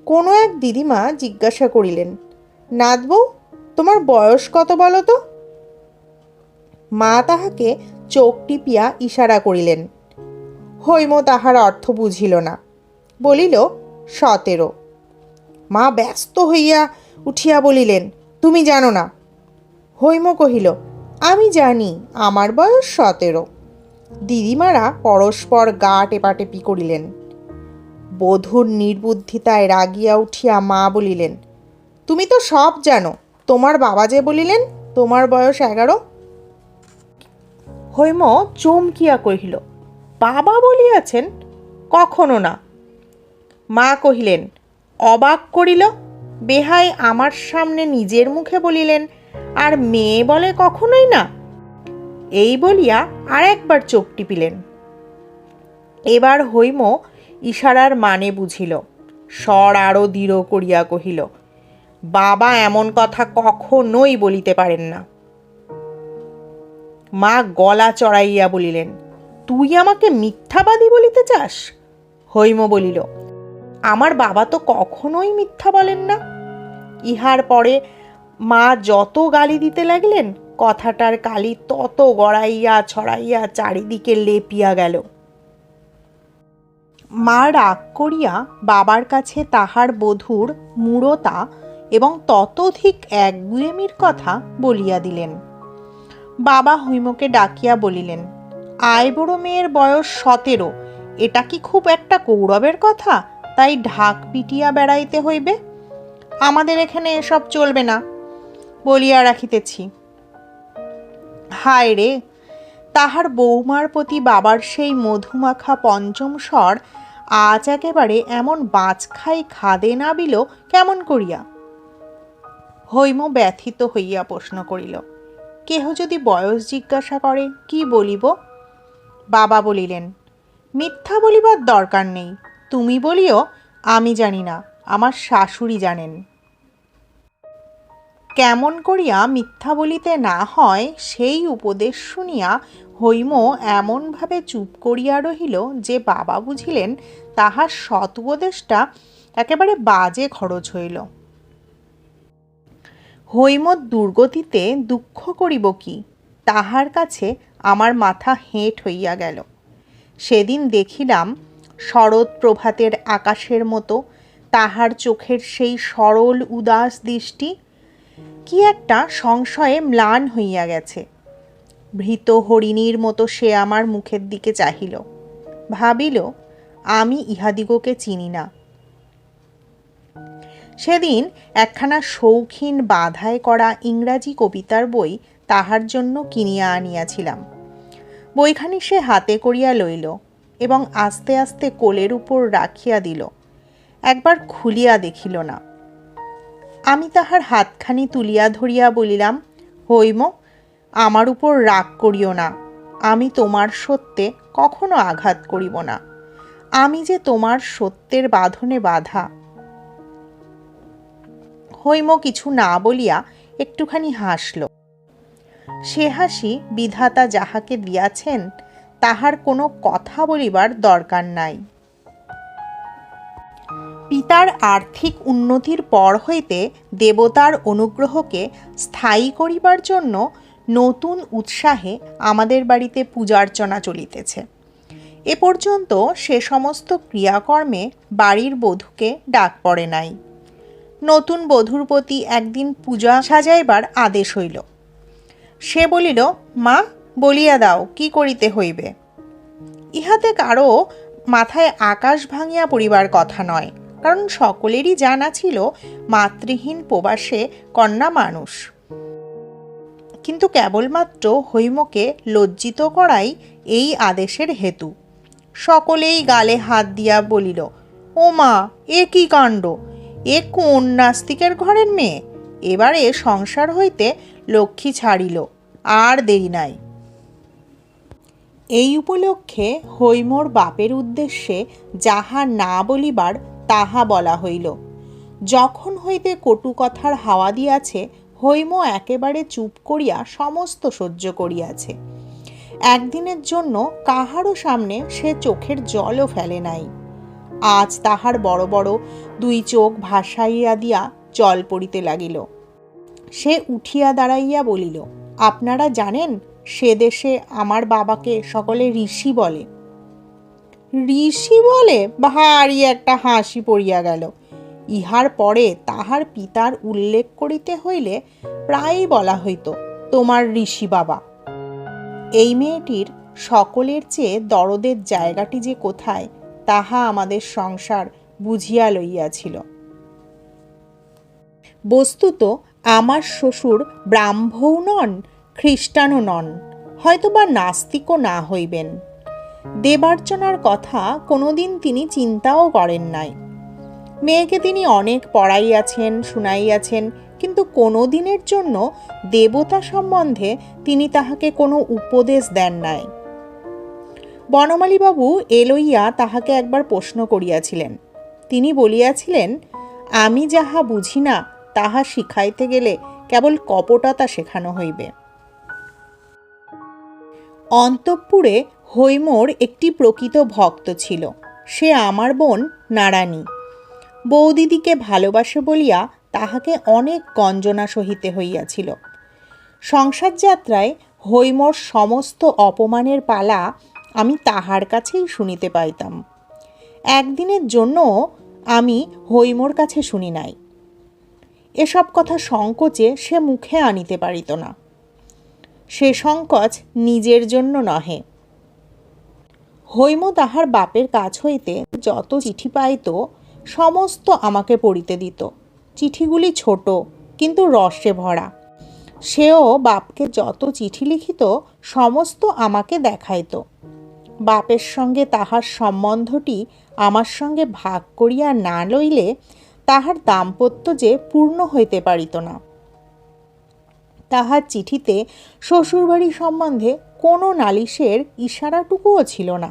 কোনো এক দিদিমা জিজ্ঞাসা করিলেন, নাতবউ, তোমার বয়স কত বলো তো? মা তাহাকে চোখ টিপিয়া ইশারা করিলেন। হৈম তাহার অর্থ বুঝিল না, বলিল 17। মা ব্যস্ত হইয়া উঠিয়া বলিলেন, তুমি জানো না? হৈম কহিল, আমি জানি, আমার বয়স 17। দিদিমারা পরস্পর গা টেপাটেপি করিলেন। বধূর নির্বুদ্ধিতায় রাগিয়া উঠিয়া মা বলিলেন, তুমি তো সব জানো। তোমার বাবা যে বলিলেন তোমার বয়স 11। হৈম চমকিয়া কহিল, বাবা বলিয়াছেন? কখনো না। মা কহিলেন, অবাক করিল। বেহাই আমার সামনে নিজের মুখে বলিলেন, আর মেয়ে বলে কখনোই না। এই বলিয়া আর একবার চোখ টিপিলেন। এবার হৈম ইশারার মানে বুঝিল। স্বর আরও দৃঢ় করিয়া কহিল, বাবা এমন কথা কখনোই বলিতে পারেন না। মা গলা চড়াইয়া বলিলেন, তুই আমাকে মিথ্যাবাদী বলিতে চাস? হৈম বলিল, আমার বাবা তো কখনোই মিথ্যা বলেন না। ইহার পরে মা যত গালি দিতে লাগলেন, কথাটার কালি তত গড়াইয়া ছড়াইয়া চারিদিকে লেপিয়া গেল। মা রাগ করিয়া বাবার কাছে তাহার বধূর মূঢ়তা এবং ততোধিক একগুঁয়েমির কথা বলিয়া দিলেন। বাবা হৈমকে ডাকিয়া বলিলেন, আইবুড়ো মেয়ের বয়স 17, এটা কি খুব একটা গৌরবের কথা? তাই ঢাক পিটিয়া বেড়াইতে হইবে? আমাদের এখানে এসব চলবে না, বলিয়া রাখিতেছি। হায় রে, তাহার বৌমার প্রতি বাবার সেই মধুমাখা পঞ্চম স্বর আজ একেবারে এমন বাজখাই খাদে নাবিল কেমন করিয়া? হৈম ব্যথিত হইয়া প্রশ্ন করিল, কেহ যদি বয়স জিজ্ঞাসা করে কি বলিব? বাবা বলিলেন, মিথ্যা বলিবার দরকার নেই। তুমি বলিও, আমি জানি না, আমার শাশুড়ি জানেন। কেমন করিয়া মিথ্যা বলিতে না হয় সেই উপদেশ শুনিয়া হৈম এমনভাবে চুপ করিয়া রহিল যে বাবা বুঝিলেন তাহার সৎ উপদেশটা একেবারে বাজে খরচ হইল। হৈমর দুর্গতিতে দুঃখ করিব কি, তাহার কাছে আমার মাথা হেঁট হইয়া গেল। সেদিন দেখিলাম শরৎ প্রভাতের আকাশের মতো তাহার চোখের সেই সরল উদাস দৃষ্টি কি একটা সংশয়ে ম্লান হইয়া গেছে। ভীত হরিণীর মতো সে আমার মুখের দিকে চাহিল, ভাবিল আমি ইহাদিগকে চিনি না। সেদিন একখানা শৌখিন বাঁধায় করা ইংরাজি কবিতার বই তাহার জন্য কিনিয়া আনিয়াছিলাম। বইখানি সে হাতে করিয়া লইল এবং আস্তে আস্তে কোলের উপর রাখিয়া দিল, একবার খুলিয়া দেখিল না। আমি তাহার হাতখানি তুলিয়া ধরিয়া বলিলাম, হৈম, আমার উপর রাগ করিও না, আমি তোমার সত্যে কখনো আঘাত করিব না, আমি যে তোমার সত্যের বাঁধনে বাঁধা। হৈম কিছু না বলিয়া একটুখানি হাসল। সে হাসি বিধাতা যাহাকে দিয়াছেন তাহার কোনো কথা বলিবার দরকার নাই। পিতার আর্থিক উন্নতির পর হইতে দেবতার অনুগ্রহকে স্থায়ী করিবার জন্য নতুন উৎসাহে আমাদের বাড়িতে পূজার্চনা চলিতেছে। এ পর্যন্ত সে সমস্ত ক্রিয়াকর্মে বাড়ির বধূকে ডাক পড়ে নাই। নতুন বধূর প্রতি একদিন পূজা সাজাইবার আদেশ হইল। সে বলিল, মা, বলিয়া দাও কি করিতে হইবে। ইহাতে কারো মাথায় আকাশ ভাঙিয়া পড়িবার কথা নয়, কারণ সকলেরই জানা ছিল মাতৃহীন প্রবাসে কন্যা মানুষ। কিন্তু কেবলমাত্র হৈমকে লজ্জিত করাই এই আদেশের হেতু। সকলেই গালে হাত দিয়া বলিল, ও মা, এ কি কাণ্ড, এ কোন নাস্তিকের ঘরের মেয়ে, এবারে সংসার হইতে লক্ষ্মী ছাড়িল, আর দেরি নাই। এই উপলক্ষে হৈমর বাপের উদ্দেশ্যে যাহা না বলিবার তাহা বলা হইল। যখন হইতে কটু কথার হাওয়া দিয়াছে হৈম একেবারে চুপ করিয়া সমস্ত সহ্য করিয়াছে। একদিনের জন্য কাহারও সামনে সে চোখের জলও ফেলে নাই। আজ তাহার বড় বড় দুই চোখ ভাসাইয়া দিয়া জল পড়িতে লাগিল। সে উঠিয়া দাঁড়াইয়া বলিল, আপনারা জানেন সে দেশে আমার বাবাকে সকলে ঋষি বলে। ঋষি বলে? ভারী একটা হাসি পড়িয়া গেল। ইহার পরে তাহার পিতার উল্লেখ করিতে হইলে প্রায়ই বলা হইত, তোমার ঋষি বাবা। এই মেয়েটির সকলের চেয়ে দরদের জায়গাটি যে কোথায় তাহা আমাদের সংসার বুঝিয়া লইয়াছিল। বস্তুত আমার শ্বশুর ব্রাহ্মও নন, খ্রিস্টানও নন, হয়তোবা নাস্তিকও না হইবেন। দেবার্চনার কথা কোনোদিন তিনি চিন্তাও করেন নাই। মেয়েকে তিনি অনেক পড়াইয়াছেন, শুনাইয়াছেন, কিন্তু কোনো দিনের জন্য দেবতা সম্বন্ধে তিনি তাহাকে কোনো উপদেশ দেন নাই। বনমালীবাবু এ লইয়া তাহাকে একবার প্রশ্ন করিয়াছিলেন। তিনি বলিয়াছিলেন, আমি যাহা বুঝি না তাহা শিখাইতে গেলে কেবল কপটতা শেখানো হইবে। অন্তঃপুরে হৈমর একটি প্রকৃত ভক্ত ছিল, সে আমার বোন নারায়ণী। বৌদিদিকে ভালোবাসে বলিয়া তাহাকে অনেক গঞ্জনা সহিতে হইয়াছিল। সংসার যাত্রায় হৈমর সমস্ত অপমানের পালা আমি তাহার কাছেই শুনিতে পাইতাম। একদিনের জন্য আমি হৈমর কাছে শুনি নাই। এসব কথা সংকোচে সে মুখে আনিতে পারিত না। সে সংকোচ নিজের জন্য নহে। হৈম তাহার বাপের কাছ হইতে যত চিঠি পাইত সমস্ত আমাকে পড়িতে দিত। চিঠিগুলি ছোট কিন্তু রসে ভরা। সেও বাপকে যত চিঠি লিখিত সমস্ত আমাকে দেখাইত। বাপের সঙ্গে তাহার সম্বন্ধটি আমার সঙ্গে ভাগ করিয়া না লইলে তাহার দাম্পত্য যে পূর্ণ হইতে পারিত না। তাহার চিঠিতে শ্বশুরবাড়ি সম্বন্ধে কোনো নালিশের ইশারাটুকুও ছিল না,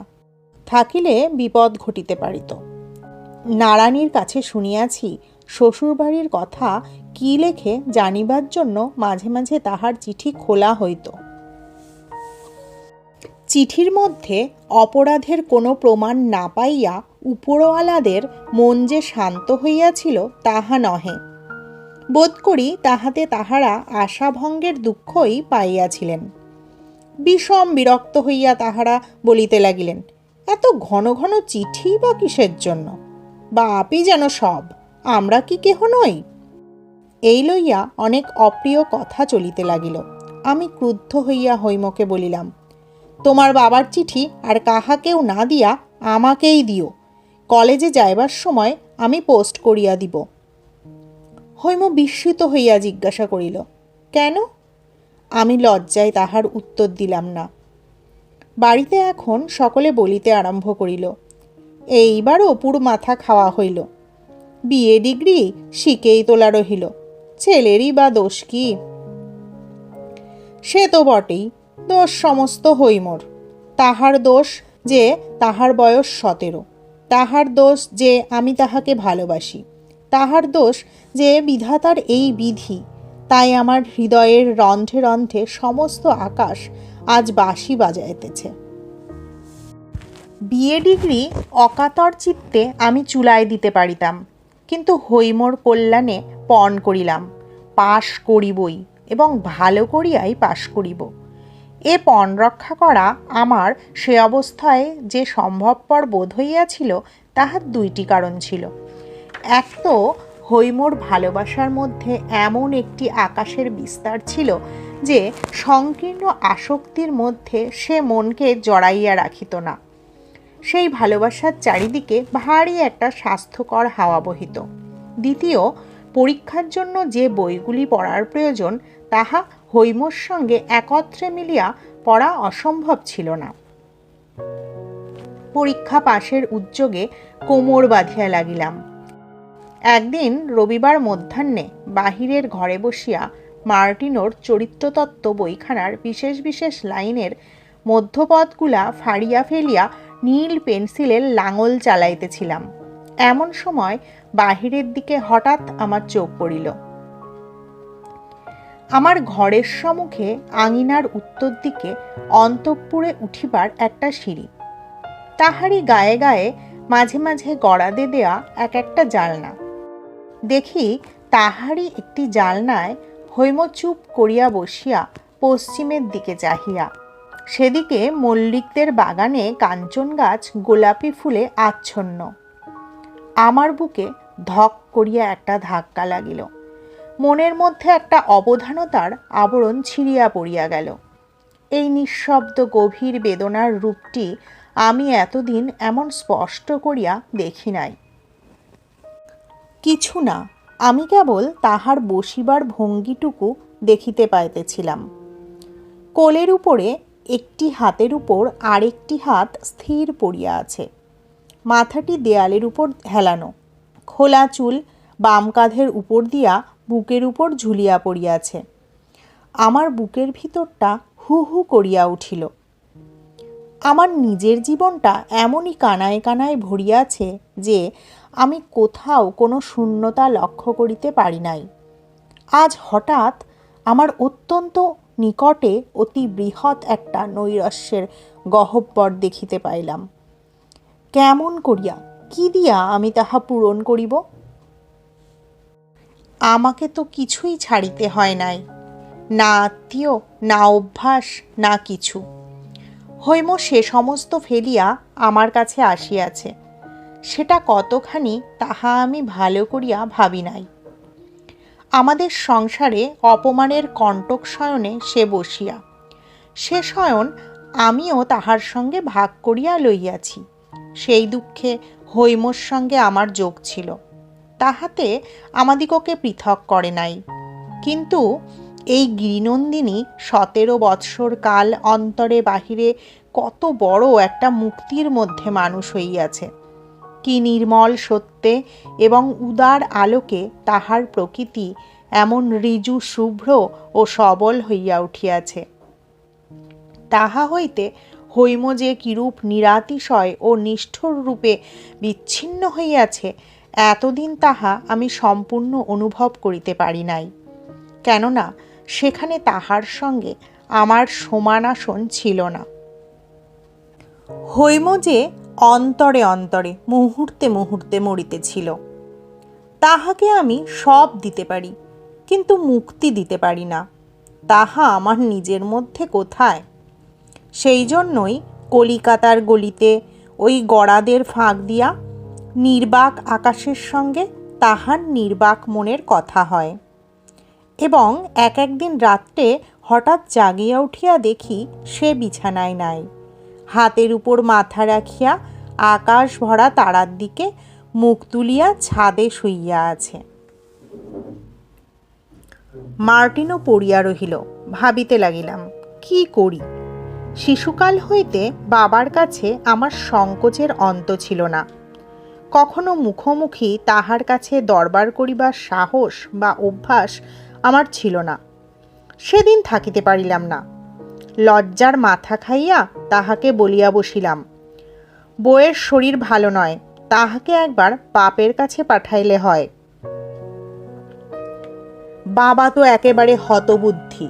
থাকিলে বিপদ ঘটিতে পারিত। নারায়ণীর কাছে শুনিয়াছি শ্বশুরবাড়ির কথা কি লেখে জানিবার জন্য মাঝে মাঝে তাহার চিঠি খোলা হইত। চিঠির মধ্যে অপরাধের কোনো প্রমাণ না পাইয়া উপরওয়ালাদের মন যে শান্ত হইয়াছিল তাহা নহে, বোধ করি তাহাতে তাহারা আশাভঙ্গের দুঃখই পাইয়াছিলেন। বিষম বিরক্ত হইয়া তাহারা বলিতে লাগিলেন, এত ঘন ঘন চিঠি বা কিসের জন্য? বাপই যেন সব, আমরা কি কেহ নই? এই লইয়া অনেক অপ্রিয় কথা চলিতে লাগিল। আমি ক্রুদ্ধ হইয়া হৈমকে বলিলাম, তোমার বাবার চিঠি আর কাহাকেও না দিয়া আমাকেই দিও, কলেজে যাইবার সময় আমি পোস্ট করিয়া দিব। হৈম বিস্মিত হইয়া জিজ্ঞাসা করিল, কেন? আমি লজ্জায় তাহার উত্তর দিলাম না। বাড়িতে এখন সকলে বলিতে আরম্ভ করিল, এইবার অপুর মাথা খাওয়া হইল, বিএ ডিগ্রি শিখেই তোলা রহিল, ছেলেরই বা দোষ কি? সে তো বটেই, দোষ সমস্ত হৈমর। তাহার দোষ যে তাহার বয়স 17, তাহার দোষ যে আমি তাহাকে ভালোবাসি, তাহার দোষ যে বিধাতার এই বিধি। তাই আমার হৃদয়ের রন্ধ্রে রন্ধ্রে সমস্ত আকাশ আজ বাঁশি বাজাইতেছে। বিএ ডিগ্রি অকাতর চিত্তে আমি চুলায় দিতে পারিতাম, কিন্তু হৈমর কল্যাণে পণ করিলাম, পাশ করিবই এবং ভালো করিয়াই পাশ করিব। এ পণ রক্ষা করা আমার সে অবস্থায় যে সম্ভবপর বোধ হইয়াছিল তাহার দুইটি কারণ ছিল। এক তো হৈমর ভালোবাসার মধ্যে এমন একটি আকাশের বিস্তার ছিল যে সংকীর্ণ আসক্তির মধ্যে সে মনকে জড়াইয়া রাখিত না। সেই ভালোবাসার চারিদিকে ভারী একটা স্বাস্থ্যকর হাওয়া বহিত। দ্বিতীয়, পরীক্ষার জন্য যে বইগুলি পড়ার প্রয়োজন তাহা হৈমর সঙ্গে একত্রে মিলিয়া পড়া অসম্ভব ছিল না। পরীক্ষা পাশের উদ্যোগে কোমর বাঁধিয়া লাগিলাম। একদিন রবিবার মধ্যাহ্নে বাহিরের ঘরে বসিয়া মার্টিনোর চরিত্রতত্ত্ব বইখানার বিশেষ বিশেষ লাইনের মধ্যপদগুলা ফাড়িয়া ফেলিয়া নীল পেন্সিলের লাঙল চালাইতেছিলাম। এমন সময় বাহিরের দিকে হঠাৎ আমার চোখ পড়িল। আমার ঘরের সম্মুখে আঙিনার উত্তর দিকে অন্তঃপুরে উঠিবার একটা সিঁড়ি, তাহারই গায়ে গায়ে মাঝে মাঝে গড়াদে দেয়া এক একটা জালনা। দেখি তাহারই একটি জালনায় হৈম চুপ করিয়া বসিয়া পশ্চিমের দিকে চাহিয়া। সেদিকে মল্লিকদের বাগানে কাঞ্চন গাছ গোলাপি ফুলে আচ্ছন্ন। আমার বুকে ধক করিয়া একটা ধাক্কা লাগিল। মনের মধ্যে একটা অবধানতার আবরণ ছিঁড়িয়া পড়িয়া গেল। এই নিঃশব্দ গভীর বেদনার রূপটি আমি এতদিন এমন স্পষ্ট করিয়া দেখি নাই। কিছু না, আমি কেবল তাহার বসিবার ভঙ্গিটুকু দেখিতে পাইতেছিলাম। কোলের উপরে একটি হাতের উপর আরেকটি হাত স্থির পড়িয়া আছে, মাথাটি দেয়ালের উপর হেলানো, খোলা চুল বাম কাঁধের উপর দিয়া বুকের উপর ঝুলিয়া পড়িয়াছে। আমার বুকের ভিতরটা হু হু করিয়া উঠিল। আমার নিজের জীবনটা এমনই কানায় কানায় ভরিয়াছে যে আমি কোথাও কোনো শূন্যতা লক্ষ্য করিতে পারি নাই। আজ হঠাৎ আমার অত্যন্ত নিকটে অতি বৃহৎ একটা নৈরাশ্যের গহ্বর দেখিতে পাইলাম। কেমন করিয়া, কি দিয়া আমি তাহা পূরণ করিব? আমাকে তো কিছুই ছাড়িতে হয় নাই, না আত্মীয়, না অভ্যাস, না কিছু। হৈম সে সমস্ত ফেলিয়া আমার কাছে আসিয়াছে, সেটা কতখানি তাহা আমি ভালো করিয়া ভাবি নাই। আমাদের সংসারে অপমানের কণ্টক শয়নে সে বসিয়া, সে শয়ন আমিও তাহার সঙ্গে ভাগ করিয়া লইয়াছি। সেই দুঃখে হৈমর সঙ্গে আমার যোগ ছিল, তাহাতে আমাদিগকে পৃথক করে নাই। কিন্তু এই গিরিনন্দিনী 17 বৎসর কাল অন্তরে বাহিরে কত বড় একটা মুক্তির মধ্যে মানুষ হইয়াছে। কি নির্মল সত্যে এবং উদার আলোকে তাহার প্রকৃতি এমন ঋজু শুভ্র ও সবল হইয়া উঠিয়াছে। তাহা হইতে হৈম যে কিরূপ নিরাতিশয় ও নিষ্ঠুর রূপে বিচ্ছিন্ন হইয়াছে এতদিন তাহা আমি সম্পূর্ণ অনুভব করিতে পারি নাই, কেননা সেখানে তাহার সঙ্গে আমার সমান আসন ছিল না। হৈম যে অন্তরে অন্তরে মুহূর্তে মুহূর্তে মরিতেছিল, তাহাকে আমি সব দিতে পারি, কিন্তু মুক্তি দিতে পারি না। তাহা আমার নিজের মধ্যে কোথায়? সেই জন্যই কলিকাতার গলিতে ওই গড়াদের ফাঁক দিয়া নির্বাক আকাশের সঙ্গে তাহার নির্বাক মনের কথা হয়, এবং এক একদিন রাত্রে হঠাৎ জাগিয়া উঠিয়া দেখি সে বিছানায় নাই, হাতের উপর মাথা রাখিয়া আকাশ ভরা তারার দিকে মুখ তুলিয়া ছাদে শুইয়া আছে। মার্টিনও পড়িয়া রহিল। ভাবিতে লাগিলাম, কি করি? শিশুকাল হইতে বাবার কাছে আমার সংকোচের অন্ত ছিল না। কখনো মুখোমুখি তাহার কাছে দরবার করিবার সাহস বা অভ্যাস আমার ছিল না। সেদিন থাকিতে পারিলাম না। লজ্জার মাথা খাইয়া তাহাকে বলিয়া বসিলাম, বউয়ের শরীর ভালো নয়, তাহাকে একবার বাপের কাছে পাঠাইলে হয়। বাবা তো একেবারে হতবুদ্ধি।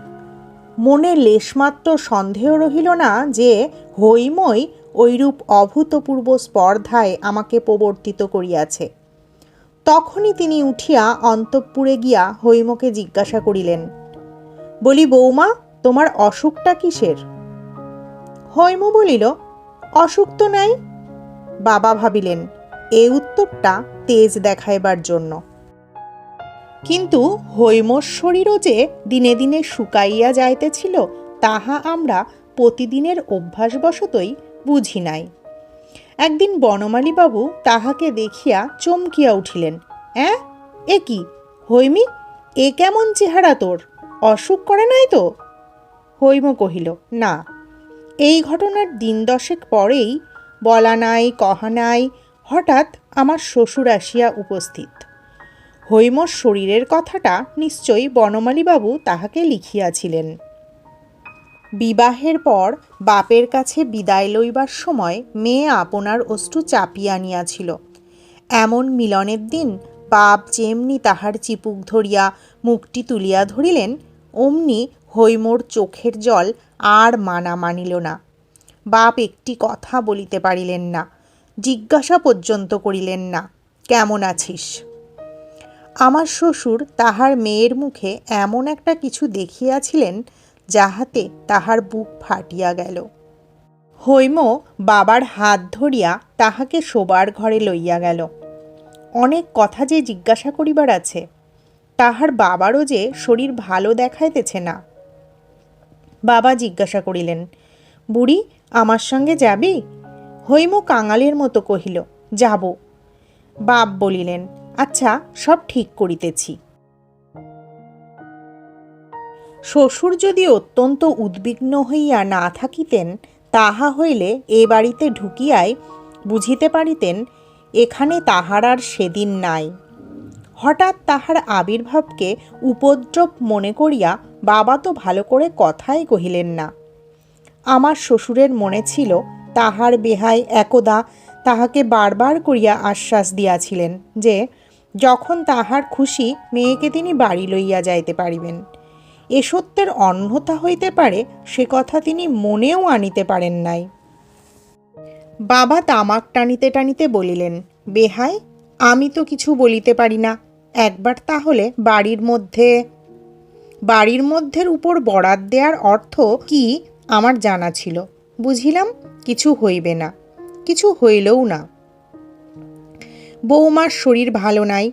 মনে লেশমাত্র সন্দেহ রহিল না যে হৈমই ঐরূপ অভূতপূর্ব স্পর্ধায় আমাকে প্রবর্তিত করিয়াছে। তখনই তিনি উঠিয়া অন্তঃপুরে গিয়া হৈমকে জিজ্ঞাসা করিলেন, বলি বৌমা, তোমার অসুখটা কিসের? হৈম বলিল, অসুখ তো নাই। বাবা ভাবিলেন এই উত্তরটা তেজ দেখাইবার জন্য। কিন্তু হৈমর শরীরও যে দিনে দিনে শুকাইয়া যাইতেছিল, তাহা আমরা প্রতিদিনের অভ্যাসবশতই বুঝি নাই। একদিন বনমালীবাবু তাহাকে দেখিয়া চমকিয়া উঠিলেন। এ কি হৈমি, এ কেমন চেহারা তোর? অসুখ করে নাই তো? হৈম কহিল, না। এই ঘটনার দিন দশেক পরেই, বলা নাই কহা নাই, হঠাৎ আমার শ্বশুর আসিয়া উপস্থিত। হৈমর শরীরের কথাটা নিশ্চয়ই বনমালীবাবু তাহাকে লিখিয়াছিলেন। বিবাহের পর বাপের কাছে বিদায় লইবার সময় মেয়ে আপনার অশ্রু চাপিয়া আনিয়াছিল। এমন মিলনের দিন বাপ যেমনি তাহার চিপুক ধরিয়া মুখটি তুলিয়া ধরিলেন, অমনি হৈমর চোখের জল আর মানা মানিল না। বাপ একটি কথা বলিতে পারিলেন না, জিজ্ঞাসা পর্যন্ত করিলেন না, কেমন আছিস? আমার শ্বশুর তাহার মেয়ের মুখে এমন একটা কিছু দেখিয়াছিলেন, যাহাতে তাহার বুক ফাটিয়া গেল। হৈম বাবার হাত ধরিয়া তাহাকে শোবার ঘরে লইয়া গেল। অনেক কথা যে জিজ্ঞাসা করিবার আছে। তাহার বাবারও যে শরীর ভালো দেখাইতেছে না। বাবা জিজ্ঞাসা করিলেন, বুড়ি, আমার সঙ্গে যাবি? হৈম কাঙালের মতো কহিল, যাব। বাপ বলিলেন, আচ্ছা, সব ঠিক করিতেছি। শ্বশুর যদি অত্যন্ত উদ্বিগ্ন হইয়া না থাকিতেন, তাহা হইলে এ বাড়িতে ঢুকিয়াই বুঝিতে পারিতেন এখানে তাহার আর সেদিন নাই। হঠাৎ তাহার আবির্ভাবকে উপদ্রব মনে করিয়া বাবা তো ভালো করে কথাই কহিলেন না। আমার শ্বশুরের মনে ছিল তাহার বেহাই একদা তাহাকে বারবার করিয়া আশ্বাস দিয়াছিলেন যে যখন তাহার খুশি মেয়েকে তিনি বাড়ি লইয়া যাইতে পারিবেন। এ সত্যের অন্যথা হইতে পারে, সে কথা তিনি মনেও আনিতে পারেন নাই। বাবা তামাক টানিতে টানিতে বলিলেন, বেহাই, আমি তো কিছু বলিতে পারি না। একবার তাহলে বাড়ির মধ্যের উপর বরাত দেওয়ার অর্থ কি আমার জানা ছিল। বুঝিলাম কিছু হইবে না, কিছু হইলও না। বৌমার শরীর ভালো নাই,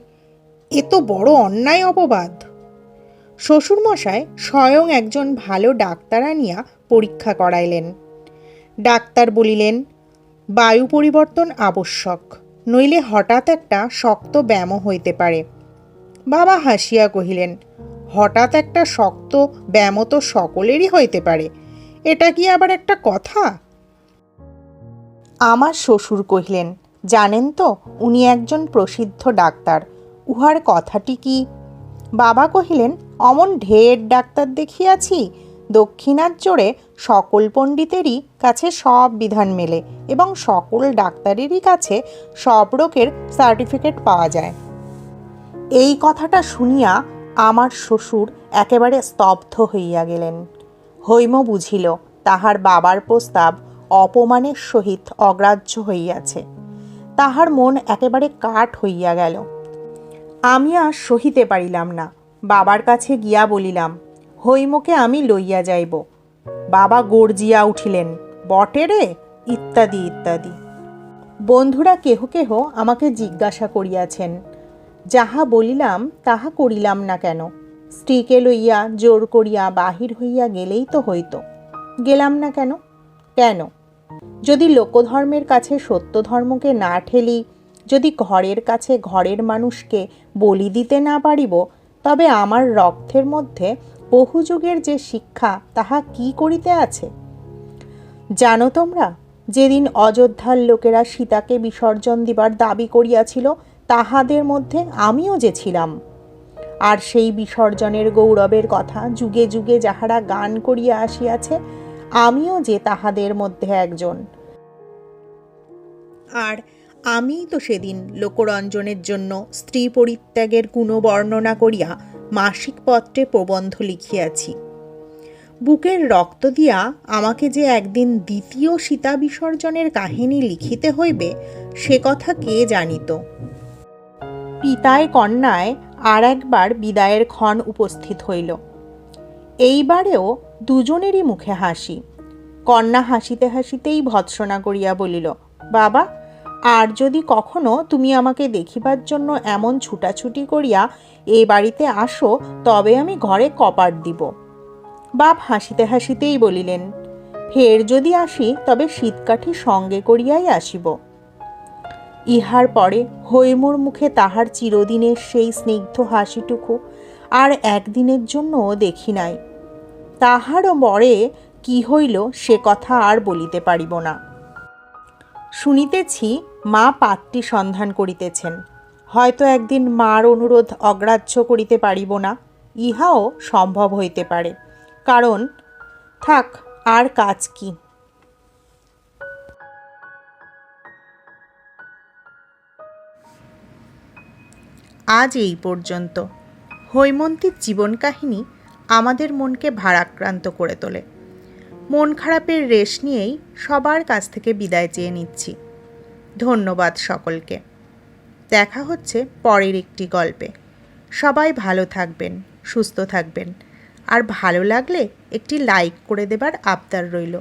এ তো বড় অন্যায় অপবাদ। শ্বশুরমশাই স্বয়ং একজন ভালো ডাক্তার আনিয়া পরীক্ষা করাইলেন। ডাক্তার বলিলেন, বায়ু পরিবর্তন আবশ্যক, নইলে হঠাৎ একটা শক্ত ব্যায়াম হইতে পারে। বাবা হাসিয়া কহিলেন, হঠাৎ একটা শক্ত ব্যায়াম তো সকলেরই হইতে পারে, এটা কি আবার একটা কথা? আমার শ্বশুর কহিলেন, জানেন তো, উনি একজন প্রসিদ্ধ ডাক্তার, উহার কথাটি কি? বাবা কহিলেন, অমন ঢের ডাক্তার দেখিয়াছি, দক্ষিণার জোরে সকল পণ্ডিতেরই কাছে সব বিধান মেলে এবং সকল ডাক্তারেরই কাছে সব রোগের সার্টিফিকেট পাওয়া যায়। এই কথাটা শুনিয়া আমার শ্বশুর একেবারে স্তব্ধ হইয়া গেলেন। হৈম বুঝিল তাহার বাবার প্রস্তাব অপমানের সহিত অগ্রাহ্য হইয়াছে। তাহার মন একেবারে কাঠ হইয়া গেল। আমি আর সহিতে পারিলাম না। বাবার কাছে গিয়া বলিলাম, হৈমকে আমি লইয়া যাইব। বাবা গর্জিয়া উঠিলেন, বটে রে, ইত্যাদি ইত্যাদি। বন্ধুরা কেহ কেহ আমাকে জিজ্ঞাসা করিয়াছেন, যাহা বলিলাম তাহা করিলাম না কেন? স্ত্রীকে লইয়া জোর করিয়া বাহির হইয়া গেলেই তো হইত, গেলাম না কেন? কেন? যদি লোকধর্মের কাছে সত্য ধর্মকে না ঠেলি, যদি ঘরের কাছে ঘরের মানুষকে বলি দিতে না পারিব, তবে আমার রক্তের মধ্যে বহু যুগের যে শিক্ষা তাহা কি করিতে আছে? জানো তোমরা, যেদিন অযোধ্যার লোকেরা সীতাকে বিসর্জন দিবার দাবি করিয়াছিল, তাহাদের মধ্যে আমিও যে ছিলাম। আর সেই বিসর্জনের গৌরবের কথা যুগে যুগে যাহারা গান করিয়া আসিয়াছে, আমিও যে তাহাদের মধ্যে একজন। আর আমিই তো সেদিন লোকরঞ্জনের জন্য স্ত্রী পরিত্যাগের গুণবর্ণনা করিয়া মাসিক পত্রে প্রবন্ধ লিখিয়াছি। বুকের রক্ত দিয়া আমাকে যে একদিন দ্বিতীয় সীতা বিসর্জনের কাহিনী লিখিতে হইবে, সে কথা কে জানিত? পিতায় কন্যায় আর একবার বিদায়ের ক্ষণ উপস্থিত হইল। এইবারেও দুজনেরই মুখে হাসি। কন্যা হাসিতে হাসিতেই ভৎসনা করিয়া বলিল, বাবা, আর যদি কখনো তুমি আমাকে দেখিবার জন্য এমন ছুটাছুটি করিয়া এ বাড়িতে আসো, তবে আমি ঘরে কপাট দিব। বাপ হাসিতে হাসিতেই বলিলেন, ফের যদি আসি তবে শীতকাঠি সঙ্গে করিয়াই আসিব। ইহার পরে হৈমুর মুখে তাহার চিরদিনের সেই স্নিগ্ধ হাসিটুকু আর একদিনের জন্যও দেখি নাই। তাহারও পরে কি হইল সে কথা আর বলিতে পারিব না। শুনিতেছি মা পাত্রী সন্ধান করিতেছেন। হয়তো একদিন মার অনুরোধ অগ্রাহ্য করিতে পারিব না, ইহাও সম্ভব হইতে পারে। কারণ থাক, আর কাজ কি। আজ এই পর্যন্ত। হৈমন্তীর জীবন কাহিনী আমাদের মনকে ভারাক্রান্ত করে তোলে। মন খারাপের রেশ নিয়েই সবার কাছ থেকে বিদায় চেয়ে নিচ্ছি। ধন্যবাদ সকলকে। দেখা হচ্ছে পরের একটি গল্পে। সবাই ভালো থাকবেন, সুস্থ থাকবেন, আর ভালো লাগলে একটি লাইক করে দেবার আবদার রইল।